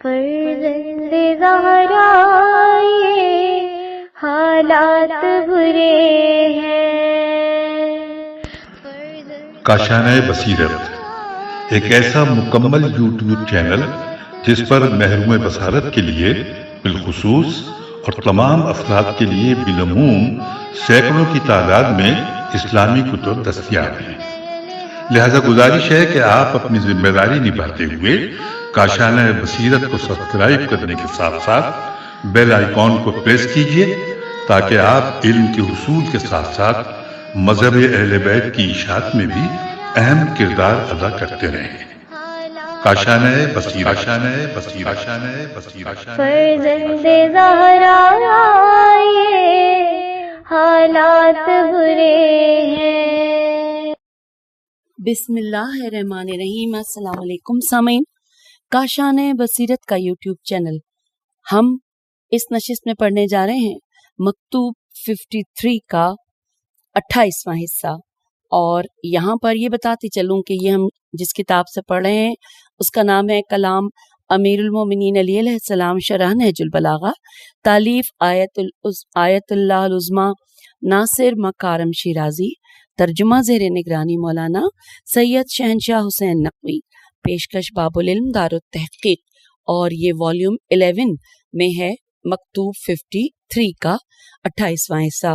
فرزند زہرا یہ حالات برے ہیں۔ کاشانۂ بصیرت ایک ایسا مکمل یوٹیوب چینل جس پر محروم بصارت کے لیے بالخصوص اور تمام افراد کے لیے بالعموم سینکڑوں کی تعداد میں اسلامی کتب دستیاب ہیں۔ لہذا گزارش ہے کہ آپ اپنی ذمہ داری نبھاتے ہوئے کاشانۂ بصیرت کو سبسکرائب کرنے کے ساتھ ساتھ بیل آئیکن کو پریس کیجیے تاکہ آپ علم کے حصول کے ساتھ ساتھ مذہب اہل بیت کی اشاعت میں بھی اہم کردار ادا کرتے رہیں۔ کاشانۂ بصیرت، کاشانۂ بصیرت، کاشانۂ بصیرت۔ فرزند زہرا یہ حالات برے ہیں۔ بسم اللہ الرحمن الرحیم۔ السلام علیکم سامعین، کاشانۂ بصیرت کا یوٹیوب چینل، ہم اس نشست میں پڑھنے جا رہے ہیں مکتوب 53 کا 28واں حصہ، اور یہاں پر یہ بتاتی چلوں کہ یہ ہم جس کتاب سے پڑھ رہے ہیں اس کا نام ہے کلام امیر المومنین علی علیہ السلام شرح نہج البلاغہ، تالیف آیت اللہ العظمیٰ ناصر مکارم شیرازی، ترجمہ زیر نگرانی مولانا سید شہنشاہ حسین نقوی، پیشکش باب العلم دار التحقیق، اور یہ والیوم 11 میں ہے مکتوب 53 کا 28واں حصہ۔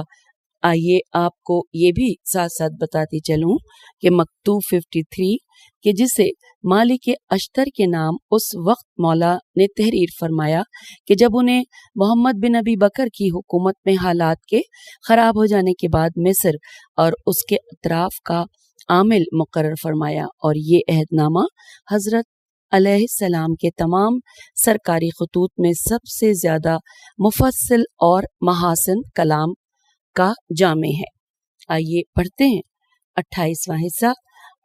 آئیے آپ کو یہ بھی ساتھ ساتھ بتاتی چلوں کہ مکتوب 53 کہ جسے مالک اشتر کے نام اس وقت مولا نے تحریر فرمایا کہ جب انہیں محمد بن ابی بکر کی حکومت میں حالات کے خراب ہو جانے کے بعد مصر اور اس کے اطراف کا عامل مقرر فرمایا، اور یہ عہد نامہ حضرت علیہ السلام کے تمام سرکاری خطوط میں سب سے زیادہ مفصل اور محاسن کلام کا جامع ہے۔ آئیے پڑھتے ہیں 28واں حصہ۔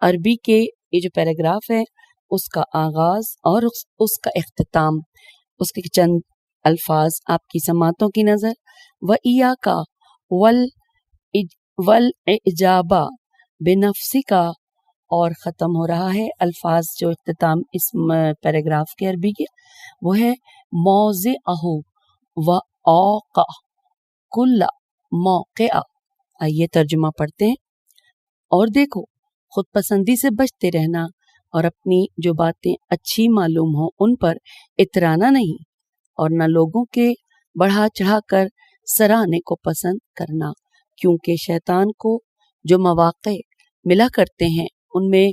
عربی کے یہ جو پیراگراف ہے اس کا آغاز اور اس کا اختتام، اس کے چند الفاظ آپ کی سماعتوں کی نظر۔ وَإِيَّاكَ وَالْإِجَابَةَ بِنَفْسِكَ، اور ختم ہو رہا ہے۔ الفاظ جو اختتام اس پیراگراف کے عربی کے وہ ہے موضعہ وآقع کل موقع۔ آئیے ترجمہ پڑھتے ہیں۔ اور دیکھو، خود پسندی سے بچتے رہنا اور اپنی جو باتیں اچھی معلوم ہوں ان پر اترانا نہیں، اور نہ لوگوں کے بڑھا چڑھا کر سراہنے کو پسند کرنا، کیونکہ شیطان کو جو مواقع ملا کرتے ہیں ان میں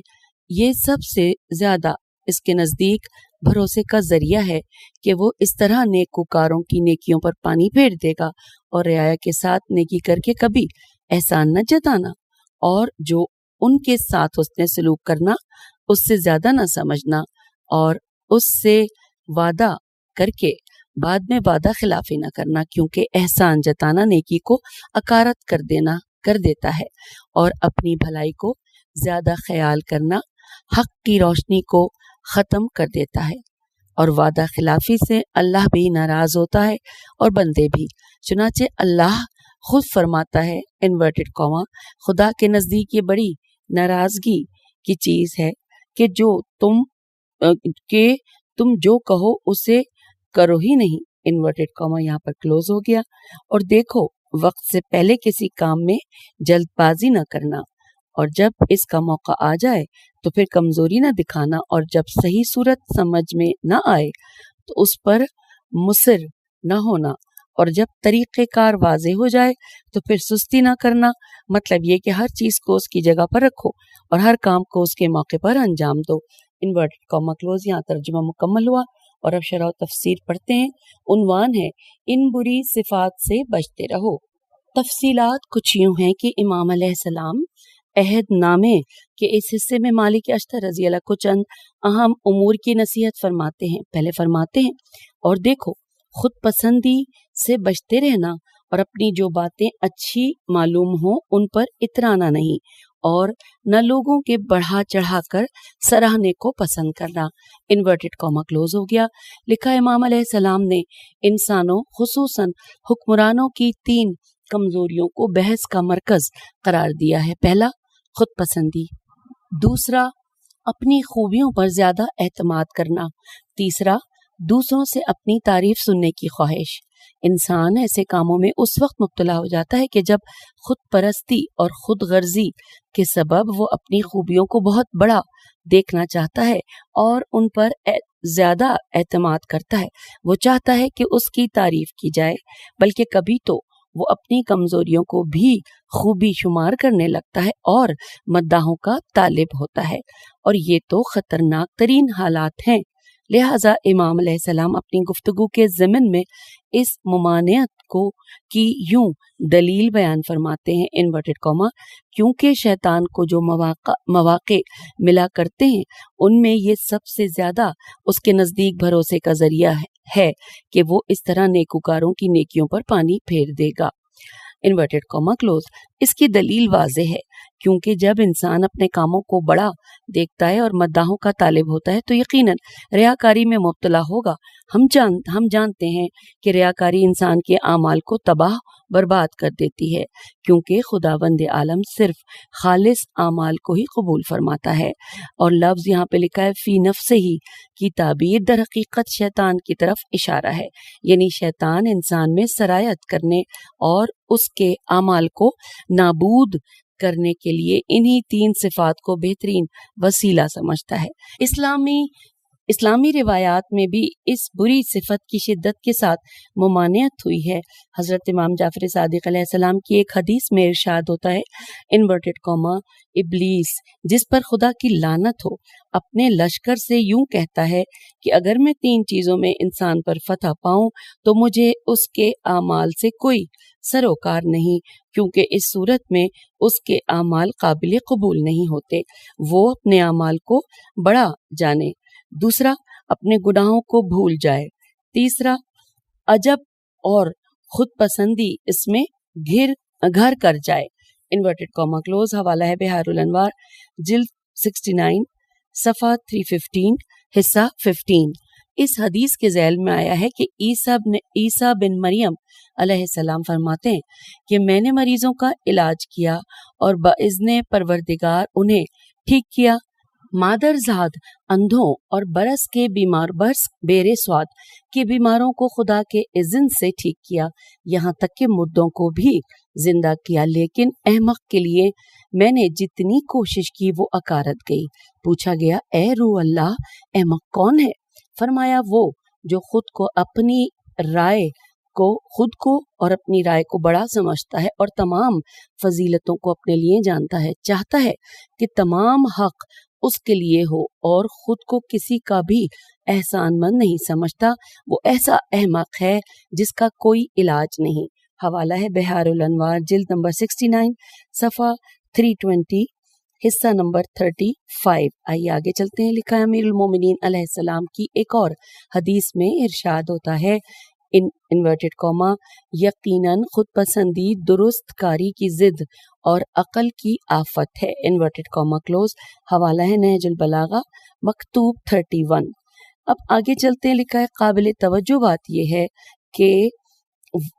یہ سب سے زیادہ اس کے نزدیک بھروسے کا ذریعہ ہے کہ وہ اس طرح نیکوکاروں کی نیکیوں پر پانی پھیر دے گا، اور رعایا کے ساتھ نیکی کر کے کبھی احسان نہ جتانا، اور جو ان کے ساتھ حسن سلوک کرنا اس سے زیادہ نہ سمجھنا، اور اس سے وعدہ کر کے بعد میں وعدہ خلافی نہ کرنا، کیونکہ احسان جتانا نیکی کو اکارت کر دیتا ہے، اور اپنی بھلائی کو زیادہ خیال کرنا حق کی روشنی کو ختم کر دیتا ہے، اور وعدہ خلافی سے اللہ بھی ناراض ہوتا ہے اور بندے بھی۔ چنانچہ اللہ خود فرماتا ہے انورٹڈ کاما، خدا کے نزدیک یہ بڑی ناراضگی کی چیز ہے کہ تم جو کہو اسے کرو ہی نہیں، انورٹڈ کاما یہاں پر کلوز ہو گیا۔ اور دیکھو، وقت سے پہلے کسی کام میں جلد بازی نہ کرنا، اور جب اس کا موقع آ جائے تو پھر کمزوری نہ دکھانا، اور جب صحیح صورت سمجھ میں نہ آئے تو اس پر مصر نہ ہونا، اور جب طریقہ کار واضح ہو جائے تو پھر سستی نہ کرنا۔ مطلب یہ کہ ہر چیز کو اس کی جگہ پر رکھو اور ہر کام کو اس کے موقع پر انجام دو۔ Inverted comma close. یہاں ترجمہ مکمل ہوا، اور اب شرح و تفسیر پڑھتے ہیں۔ عنوان ہے ان بری صفات سے بچتے رہو۔ تفصیلات کچھ یوں ہیں کہ امام علیہ السلام عہد نامے کے اس حصے میں مالک اشتر رضی اللہ کو چند اہم امور کی نصیحت فرماتے ہیں۔ پہلے فرماتے ہیں، اور دیکھو، خود پسندی سے بچتے رہنا اور اپنی جو باتیں اچھی معلوم ہوں ان پر اترانا نہیں، اور نہ لوگوں کے بڑھا چڑھا کر سراہنے کو پسند کرنا۔ انورٹڈ کاما کلوز ہو گیا۔ لکھا امام علیہ السلام نے انسانوں خصوصاً حکمرانوں کی 3 کمزوریوں کو بحث کا مرکز قرار دیا ہے۔ پہلا، خود پسندی، دوسرا، اپنی خوبیوں پر زیادہ اعتماد کرنا، تیسرا، دوسروں سے اپنی تعریف سننے کی خواہش۔ انسان ایسے کاموں میں اس وقت مبتلا ہو جاتا ہے کہ جب خود پرستی اور خود غرضی کے سبب وہ اپنی خوبیوں کو بہت بڑا دیکھنا چاہتا ہے اور ان پر زیادہ اعتماد کرتا ہے۔ وہ چاہتا ہے کہ اس کی تعریف کی جائے، بلکہ کبھی تو وہ اپنی کمزوریوں کو بھی خوبی شمار کرنے لگتا ہے اور مداحوں کا طالب ہوتا ہے، اور یہ تو خطرناک ترین حالات ہیں۔ لہٰذا امام علیہ السلام اپنی گفتگو کے ضمن میں اس ممانعت کی یوں دلیل بیان فرماتے ہیں انورٹڈ کاما، کیونکہ شیطان کو جو مواقع ملا کرتے ہیں ان میں یہ سب سے زیادہ اس کے نزدیک بھروسے کا ذریعہ ہے کہ وہ اس طرح نیکوکاروں کی نیکیوں پر پانی پھیر دے گا۔ Inverted comma close. اس کی دلیل واضح ہے، کیونکہ جب انسان اپنے کاموں کو بڑا دیکھتا ہے اور مداحوں کا طالب ہوتا ہے تو یقیناً ریاکاری میں مبتلا ہوگا۔ ہم جانتے ہیں کہ ریاکاری انسان کے اعمال کو تباہ برباد کر دیتی ہے، کیونکہ خداوند عالم صرف خالص اعمال کو ہی قبول فرماتا ہے، اور لفظ یہاں پہ لکھا ہے فی نفسہ ہی کی تعبیر در حقیقت شیطان کی طرف اشارہ ہے، یعنی شیطان انسان میں سرایت کرنے اور اس کے اعمال کو نابود کرنے کے لیے انہی 3 صفات کو بہترین وسیلہ سمجھتا ہے۔ اسلامی روایات میں بھی اس بری صفت کی شدت کے ساتھ ممانعت ہوئی ہے۔ حضرت امام جعفر صادق علیہ السلام کی ایک حدیث میں ارشاد ہوتا ہے انورٹڈ کاما، ابلیس جس پر خدا کی لعنت ہو اپنے لشکر سے یوں کہتا ہے کہ اگر میں 3 چیزوں میں انسان پر فتح پاؤں تو مجھے اس کے اعمال سے کوئی سروکار نہیں، کیونکہ اس صورت میں اس کے اعمال قابل قبول نہیں ہوتے۔ وہ اپنے اعمال کو بڑا جانے، دوسرا اپنے گناہوں کو بھول جائے، تیسرا عجب اور خود پسندی اس میں گھر کر جائے۔ Inverted comma close. حوالہ ہے بحار الانوار، جلد 69، صفحہ 315، حصہ 15۔ اس حدیث کے ذیل میں آیا ہے کہ عیسیٰ بن مریم علیہ السلام فرماتے ہیں کہ میں نے مریضوں کا علاج کیا اور باذن پروردگار انہیں ٹھیک کیا۔ مادرزاد اندھوں اور برس کے بیمار بیر سواد کے بیماروں کو خدا کے اذن سے ٹھیک کیا، یہاں تک کہ مردوں کو بھی زندہ کیا، لیکن احمق کے لیے میں نے جتنی کوشش کی وہ اکارت گئی۔ پوچھا گیا اے روح اللہ، احمق کون ہے؟ فرمایا وہ جو خود کو اور اپنی رائے کو بڑا سمجھتا ہے اور تمام فضیلتوں کو اپنے لیے جانتا ہے، چاہتا ہے کہ تمام حق اس کے لیے ہو اور خود کو کسی کا بھی احسان مند نہیں سمجھتا، وہ ایسا احمق ہے جس کا کوئی علاج نہیں۔ حوالہ ہے بحار الانوار، جلد نمبر 69، صفحہ 320، حصہ نمبر 35۔ آئیے آگے چلتے ہیں۔ لکھا ہے امیر المومنین علیہ السلام کی ایک اور حدیث میں ارشاد ہوتا ہے انورٹڈ کاما، یقیناً خود پسندی درست کاری کی ضد اور عقل کی آفت ہے۔ Inverted comma close. حوالہ ہے نہج البلاغہ، مکتوب 31۔ اب آگے چلتے ہیں۔ لکھا ہے قابل توجہ بات یہ ہے کہ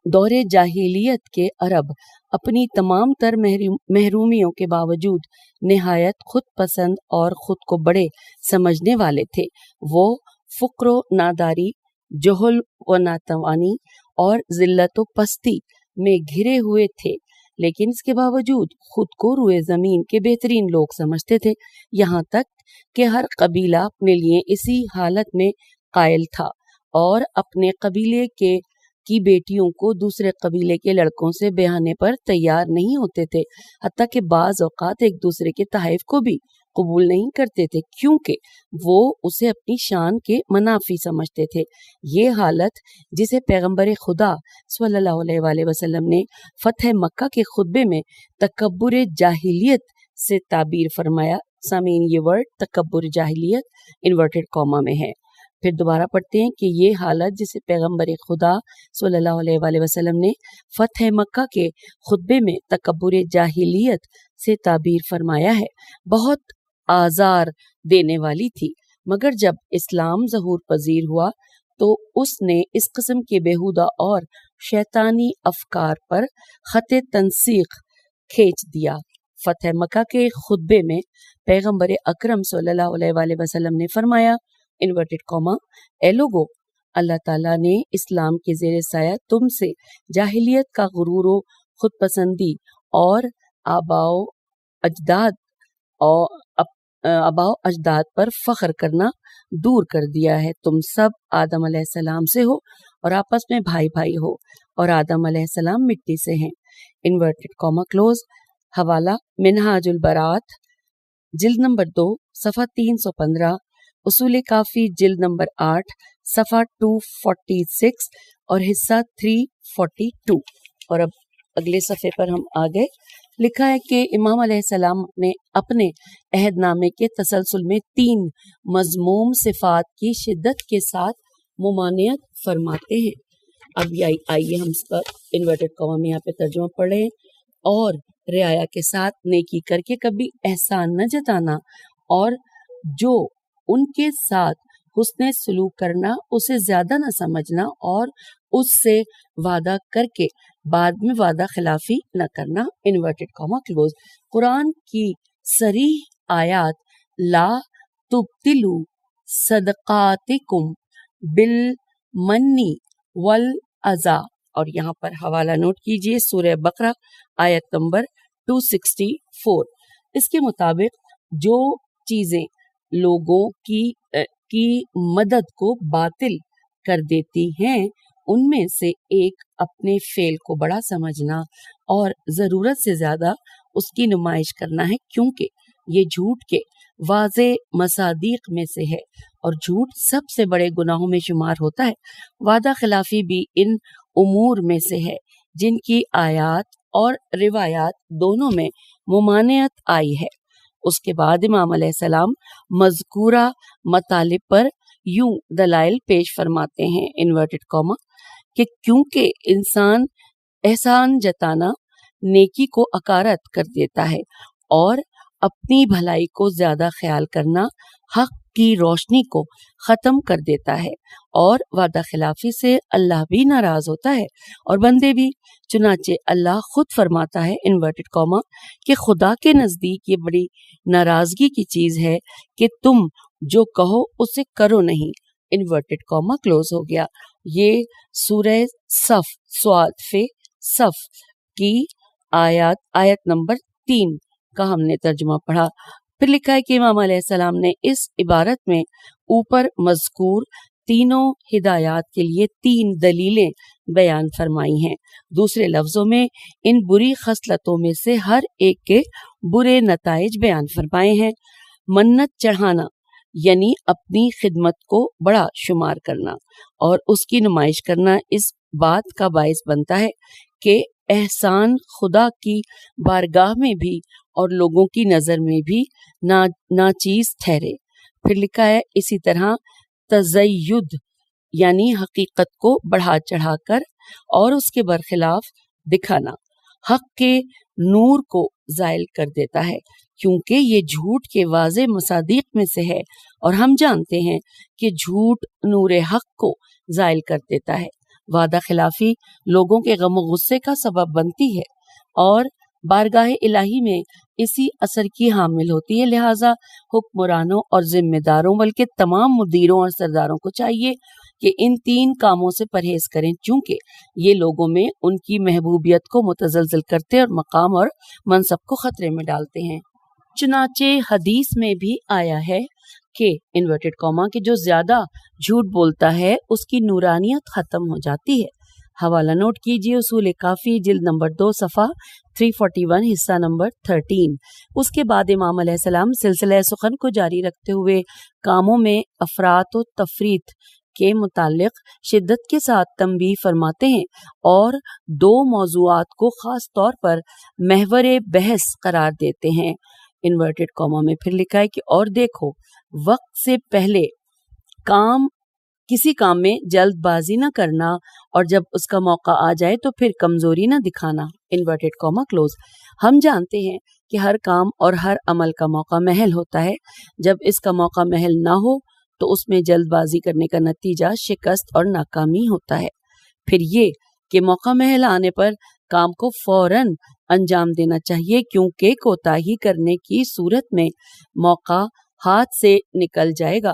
دور جاہلیت کے عرب اپنی تمام تر محرومیوں کے باوجود نہایت خود پسند اور خود کو بڑے سمجھنے والے تھے۔ وہ فقر و ناداری، جہل و ناتوانی اور ذلت و پستی میں گھرے ہوئے تھے، لیکن اس کے باوجود خود کو روئے زمین کے بہترین لوگ سمجھتے تھے، یہاں تک کہ ہر قبیلہ اپنے لیے اسی حالت میں قائل تھا اور اپنے قبیلے کی بیٹیوں کو دوسرے قبیلے کے لڑکوں سے بیاہنے پر تیار نہیں ہوتے تھے، حتیٰ کہ بعض اوقات ایک دوسرے کے تحائف کو بھی قبول نہیں کرتے تھے، کیونکہ وہ اسے اپنی شان کے منافی سمجھتے تھے۔ یہ حالت جسے پیغمبر خدا صلی اللہ علیہ وآلہ وسلم نے فتح مکہ کے خطبے میں تکبر جاہلیت سے تعبیر فرمایا۔ سامعین، یہ ورڈ تکبر جاہلیت انورٹڈ کاما میں ہے۔ پھر دوبارہ پڑھتے ہیں کہ یہ حالت جسے پیغمبر خدا صلی اللہ علیہ وآلہ وسلم نے فتح مکہ کے خطبے میں تکبر جاہلیت سے تعبیر فرمایا ہے، بہت آزار دینے والی تھی، مگر جب اسلام ظہور پذیر ہوا تو اس نے اس قسم کے بیہودہ اور شیطانی افکار پر خط تنسیق کھینچ دیا۔ فتح مکہ کے خطبے میں پیغمبر اکرم صلی اللہ علیہ وآلہ وسلم نے فرمایا انورٹڈ کاما، اے لوگو، اللہ تعالیٰ نے اسلام کے زیر سایہ تم سے جاہلیت کا غرور و خود پسندی اور آباؤ اجداد پر فخر کرنا دور کر دیا ہے۔ تم سب آدم علیہ السلام سے ہو اور آپس میں بھائی بھائی ہو، اور آدم علیہ السلام مٹی سے ہیں۔ Inverted comma close. حوالہ منہاج البراءت جلد نمبر 2 صفحہ 315، اصول کافی جلد نمبر 8 صفحہ 246 اور حصہ 342۔ اور اب اگلے صفحے پر ہم آگے لکھا ہے کہ امام علیہ السلام نے اپنے عہد نامے کے تسلسل میں 3 مذموم صفات کی شدت کے ساتھ ممانعت فرماتے ہیں۔ اب آئیے ہم اس کا انورٹڈ کاما میں یہاں پہ ترجمہ پڑھیں۔ اور رعایا کے ساتھ نیکی کر کے کبھی احسان نہ جتانا، اور جو ان کے ساتھ حسن سلوک کرنا اسے زیادہ نہ سمجھنا، اور اس سے وعدہ کر کے بعد میں وعدہ خلافی نہ کرنا۔ Inverted comma close. قرآن کی صریح آیات لا تبطلوا صدقاتکم بالمن والاذی، اور یہاں پر حوالہ نوٹ کیجئے سورہ بقرہ آیت نمبر 264۔ اس کے مطابق جو چیزیں لوگوں کی مدد کو باطل کر دیتی ہیں ان میں سے ایک اپنے فعل کو بڑا سمجھنا اور ضرورت سے زیادہ اس کی نمائش کرنا ہے، کیونکہ یہ جھوٹ کے واضح مصادیق میں سے ہے، اور جھوٹ سب سے بڑے گناہوں میں شمار ہوتا ہے۔ وعدہ خلافی بھی ان امور میں سے ہے جن کی آیات اور روایات دونوں میں ممانعت آئی ہے۔ اس کے بعد امام علیہ السلام مذکورہ مطالب پر یوں دلائل پیش فرماتے ہیں، انورٹڈ کاما، کہ کیونکہ انسان احسان جتانا نیکی کو اکارت کر دیتا ہے، اور اپنی بھلائی کو زیادہ خیال کرنا حق کی روشنی کو ختم کر دیتا ہے، اور وعدہ خلافی سے اللہ بھی ناراض ہوتا ہے اور بندے بھی۔ چنانچہ اللہ خود فرماتا ہے، انورٹڈ کاما، کہ خدا کے نزدیک یہ بڑی ناراضگی کی چیز ہے کہ تم جو کہو اسے کرو نہیں۔ انورٹڈ کاما کلوز ہو گیا۔ یہ سورہ صف صف کی آیت نمبر 3 کا ہم نے ترجمہ پڑھا۔ پھر لکھا ہے کہ امام علیہ السلام نے اس عبارت میں اوپر مذکور تینوں ہدایات کے لیے 3 دلیلیں بیان فرمائی ہیں۔ دوسرے لفظوں میں ان بری خصلتوں میں سے ہر ایک کے برے نتائج بیان فرمائے ہیں۔ منت چڑھانا یعنی اپنی خدمت کو بڑا شمار کرنا اور اس کی نمائش کرنا اس بات کا باعث بنتا ہے کہ احسان خدا کی بارگاہ میں بھی اور لوگوں کی نظر میں بھی ناچیز ٹھہرے۔ پھر لکھا ہے اسی طرح تزید یعنی حقیقت کو بڑھا چڑھا کر اور اس کے برخلاف دکھانا حق کے نور کو زائل کر دیتا ہے، کیونکہ یہ جھوٹ کے واضح مصادیق میں سے ہے، اور ہم جانتے ہیں کہ جھوٹ نور حق کو زائل کر دیتا ہے۔ وعدہ خلافی لوگوں کے غم و غصے کا سبب بنتی ہے اور بارگاہ الہی میں اسی اثر کی حامل ہوتی ہے، لہٰذا حکمرانوں اور ذمہ داروں بلکہ تمام مدیروں اور سرداروں کو چاہیے کہ ان 3 کاموں سے پرہیز کریں، چونکہ یہ لوگوں میں ان کی محبوبیت کو متزلزل کرتے اور مقام اور منصب کو خطرے میں ڈالتے ہیں۔ چنانچہ حدیث میں بھی آیا ہے کہ انورٹڈ کاما کہ جو زیادہ جھوٹ بولتا ہے اس کی نورانیت ختم ہو جاتی ہے۔ حوالہ نوٹ کیجیے اصول کافی جلد نمبر 2 صفحہ 341 حصہ نمبر 13۔ اس کے بعد امام علیہ السلام سلسلہ سخن کو جاری رکھتے ہوئے کاموں میں افراط و تفریط کے متعلق شدت کے ساتھ تنبیہ فرماتے ہیں اور 2 موضوعات کو خاص طور پر محور بحث قرار دیتے ہیں۔ انورٹڈ کاما میں پھر لکھا ہے کہ اور دیکھو، وقت سے پہلے کسی کام میں جلد بازی نہ کرنا اور جب اس کا موقع آ جائے تو پھر کمزوری نہ دکھانا۔ Inverted comma close. ہم جانتے ہیں کہ ہر کام اور ہر عمل کا موقع محل ہوتا ہے، جب اس کا موقع محل نہ ہو تو اس میں جلد بازی کرنے کا نتیجہ شکست اور ناکامی ہوتا ہے۔ پھر یہ کہ موقع محل آنے پر کام کو فوراً انجام دینا چاہیے، کیونکہ کوتاہی کرنے کی صورت میں موقع ہاتھ سے نکل جائے گا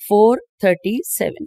437।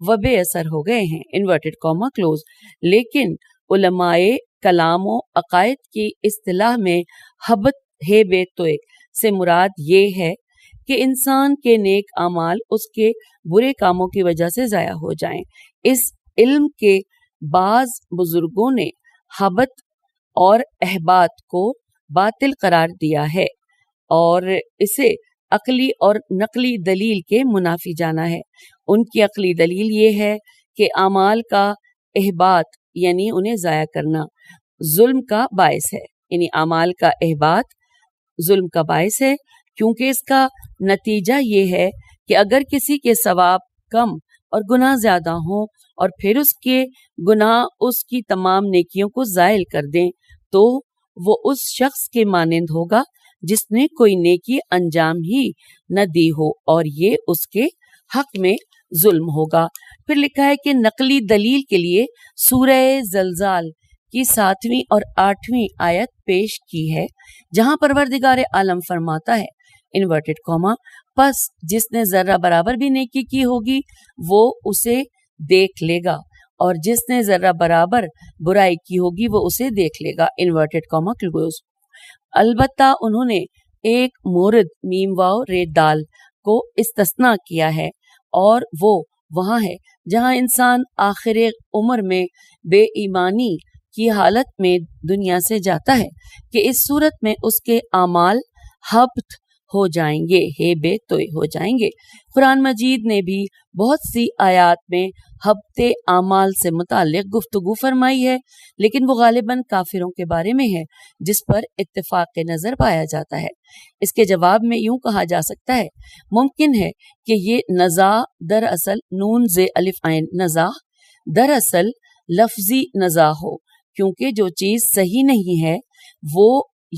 و بے اثر ہو گئے ہیں انورٹڈ کاما کلوز. لیکن علماء کلام و عقائد کی اصطلاح میں حبت ہے بے توئے سے مراد یہ ہے کہ انسان کے نیک اعمال اس کے برے کاموں کی وجہ سے ضائع ہو جائیں. اس علم کے بعض بزرگوں نے حبت اور احباط کو باطل قرار دیا ہے اور اسے عقلی اور نقلی دلیل کے منافی جانا ہے. ان کی عقلی دلیل یہ ہے کہ اعمال کا احباط یعنی انہیں ضائع کرنا ظلم کا باعث ہے، یعنی اعمال کا احباط ظلم کا باعث ہے، کیونکہ اس کا نتیجہ یہ ہے کہ اگر کسی کے ثواب کم اور گناہ زیادہ ہوں اور پھر اس کے گناہ اس کی تمام نیکیوں کو زائل کر دیں تو وہ اس شخص کے مانند ہوگا جس نے کوئی نیکی انجام ہی نہ دی ہو اور یہ اس کے حق میں ظلم ہوگا. پھر لکھا ہے کہ نقلی دلیل کے لیے سورہ زلزال کی 7ویں اور 8ویں آیت پیش کی ہے جہاں پروردگار عالم فرماتا ہے انورٹڈ کاما پس جس نے ذرہ برابر بھی نیکی کی ہوگی وہ اسے دیکھ لے گا اور جس نے ذرہ برابر برائی کی ہوگی وہ اسے دیکھ لے گا انورٹڈ کاما کلوز. البتہ انہوں نے ایک مورد میم واو ری دال کو استثناء کیا ہے اور وہ وہاں ہے جہاں انسان آخر عمر میں بے ایمانی کی حالت میں دنیا سے جاتا ہے کہ اس صورت میں اس کے اعمال حبط ہو جائیں گے، ہے بے توئے ہو جائیں گے. قرآن مجید نے بھی بہت سی آیات میں حبط اعمال سے متعلق گفتگو فرمائی ہے لیکن وہ غالباً کافروں کے بارے میں ہے جس پر اتفاق نظر پایا جاتا ہے. اس کے جواب میں یوں کہا جا سکتا ہے ممکن ہے کہ یہ نزاع دراصل نون ز الف عین نزاع دراصل لفظی نزاع ہو کیونکہ جو چیز صحیح نہیں ہے وہ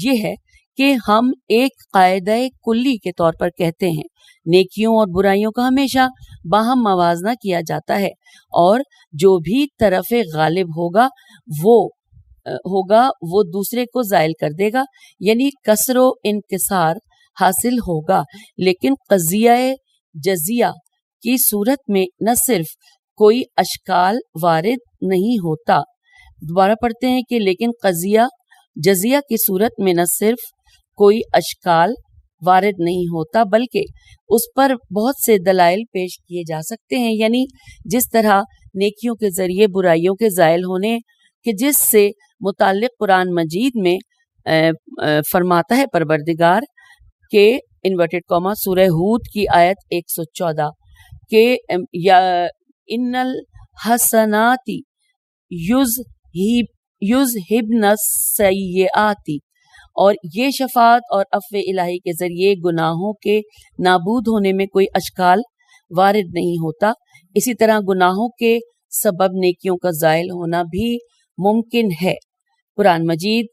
یہ ہے کہ ہم ایک قاعدہ کلی کے طور پر کہتے ہیں نیکیوں اور برائیوں کا ہمیشہ باہم موازنہ کیا جاتا ہے اور جو بھی طرف غالب ہوگا وہ دوسرے کو زائل کر دے گا یعنی کسر و انکسار حاصل ہوگا. لیکن قضیہ جزیہ کی صورت میں نہ صرف کوئی اشکال وارد نہیں ہوتا، دوبارہ پڑھتے ہیں کہ لیکن قضیہ جزیہ کی صورت میں نہ صرف کوئی اشکال وارد نہیں ہوتا بلکہ اس پر بہت سے دلائل پیش کیے جا سکتے ہیں، یعنی جس طرح نیکیوں کے ذریعے برائیوں کے زائل ہونے کہ جس سے متعلق قرآن مجید میں فرماتا ہے پروردگار کہ انورٹڈ کاما سورہ ہود کی آیت 114 کہ یا ان الحسنات یذہبن السیئات، اور یہ شفاعت اور عفو الہی کے ذریعے گناہوں کے نابود ہونے میں کوئی اشکال وارد نہیں ہوتا. اسی طرح گناہوں کے سبب نیکیوں کا زائل ہونا بھی ممکن ہے. قرآن مجید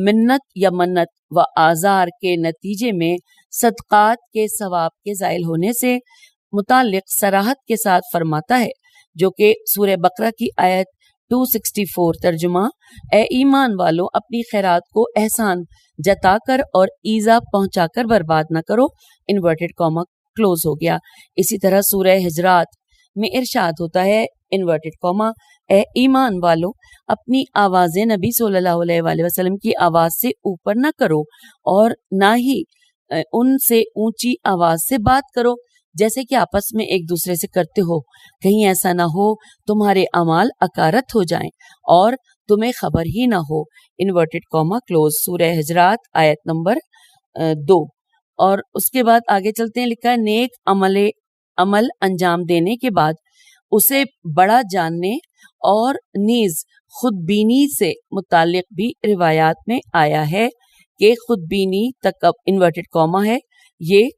منت یا منت و آزار کے نتیجے میں صدقات کے ثواب کے زائل ہونے سے متعلق صراحت کے ساتھ فرماتا ہے جو کہ سورہ بقرہ کی آیت 264 ترجمہ اے ایمان والو اپنی خیرات کو احسان جتا کر اور ایذا پہنچا کر برباد نہ کرو انورٹڈ کاما کلوز ہو گیا. اسی طرح سورہ حجرات میں ارشاد ہوتا ہے انورٹڈ کاما اے ایمان والو اپنی آوازیں نبی صلی اللہ علیہ وآلہ وسلم کی آواز سے اوپر نہ کرو اور نہ ہی ان سے اونچی آواز سے بات کرو جیسے کہ آپس میں ایک دوسرے سے کرتے ہو، کہیں ایسا نہ ہو تمہارے اعمال اکارت ہو جائیں اور تمہیں خبر ہی نہ ہو انورٹڈ کاما کلوز سورہ حجرات آیت نمبر 2. اور اس کے بعد آگے چلتے ہیں، لکھا ہے نیک عمل انجام دینے کے بعد اسے بڑا جاننے اور نیز خود بینی سے متعلق بھی روایات میں آیا ہے کہ خود بینی انورٹڈ کاما ہے یہ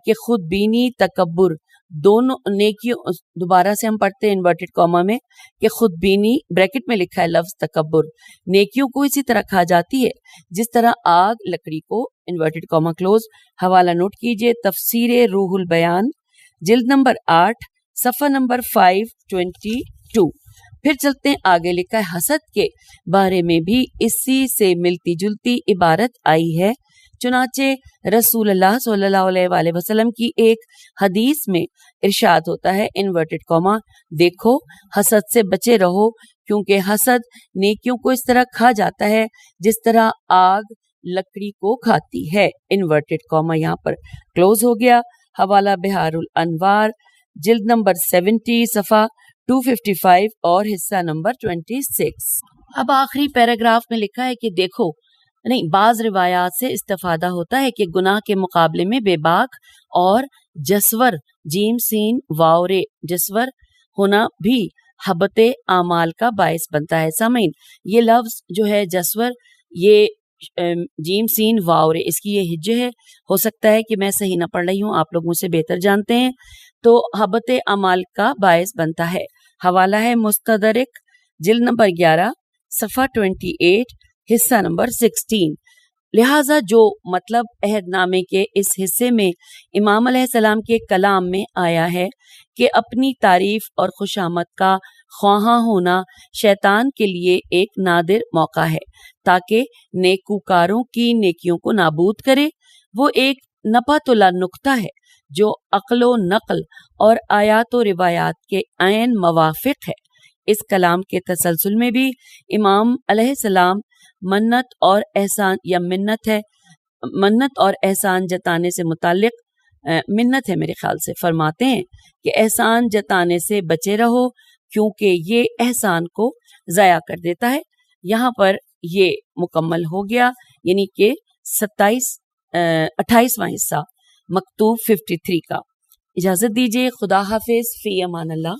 کہ خود بینی تکبر دونوں نیکیوں، دوبارہ سے ہم پڑھتے ہیں انورٹڈ کاما میں کہ خود بینی بریکٹ میں لکھا ہے لفظ تکبر نیکیوں کو اسی طرح کھا جاتی ہے جس طرح آگ لکڑی کو انورٹڈ کاما کلوز. حوالہ نوٹ کیجئے تفسیر روح البیان جلد نمبر 8 صفحہ نمبر 522. پھر چلتے ہیں آگے، لکھا ہے حسد کے بارے میں بھی اسی سے ملتی جلتی عبارت آئی ہے چنانچہ رسول اللہ صلی اللہ علیہ وآلہ وسلم کی ایک حدیث میں ارشاد ہوتا ہے انورٹڈ کاما دیکھو حسد سے بچے رہو کیونکہ حسد نیکیوں کو اس طرح کھا جاتا ہے جس طرح آگ لکڑی کو کھاتی ہے. انورٹڈ کاما یہاں پر کلوز ہو گیا. حوالہ بہار الانوار جلد نمبر 70 صفحہ 255 اور حصہ نمبر 26. اب آخری پیراگراف میں لکھا ہے کہ دیکھو نہیں بعض روایات سے استفادہ ہوتا ہے کہ گناہ کے مقابلے میں بے باک اور جسور جیم سین واورے جسور ہونا بھی حبت اعمال کا باعث بنتا ہے. سامعین یہ لفظ جو ہے جسور یہ جیم سین واورے اس کی یہ ہجے ہے. ہو سکتا ہے کہ میں صحیح نہ پڑھ رہی ہوں آپ لوگوں سے بہتر جانتے ہیں. تو حبت اعمال کا باعث بنتا ہے. حوالہ ہے مستدرک جلد نمبر 11 صفحہ 28 حصہ نمبر 16. لہٰذا جو مطلب عہد نامے کے اس حصے میں امام علیہ السلام کے کلام میں آیا ہے کہ اپنی تعریف اور خوشامد کا خواہاں ہونا شیطان کے لیے ایک نادر موقع ہے تاکہ نیکوکاروں کی نیکیوں کو نابود کرے، وہ ایک نپت نقطہ ہے جو عقل و نقل اور آیات و روایات کے عین موافق ہے. اس کلام کے تسلسل میں بھی امام علیہ السلام منت اور احسان یا منت اور احسان جتانے سے متعلق منت ہے میرے خیال سے فرماتے ہیں کہ احسان جتانے سے بچے رہو کیونکہ یہ احسان کو ضائع کر دیتا ہے. یہاں پر یہ مکمل ہو گیا یعنی کہ 28واں حصہ مکتوب 53 کا. اجازت دیجیے. خدا حافظ. فی امان اللہ.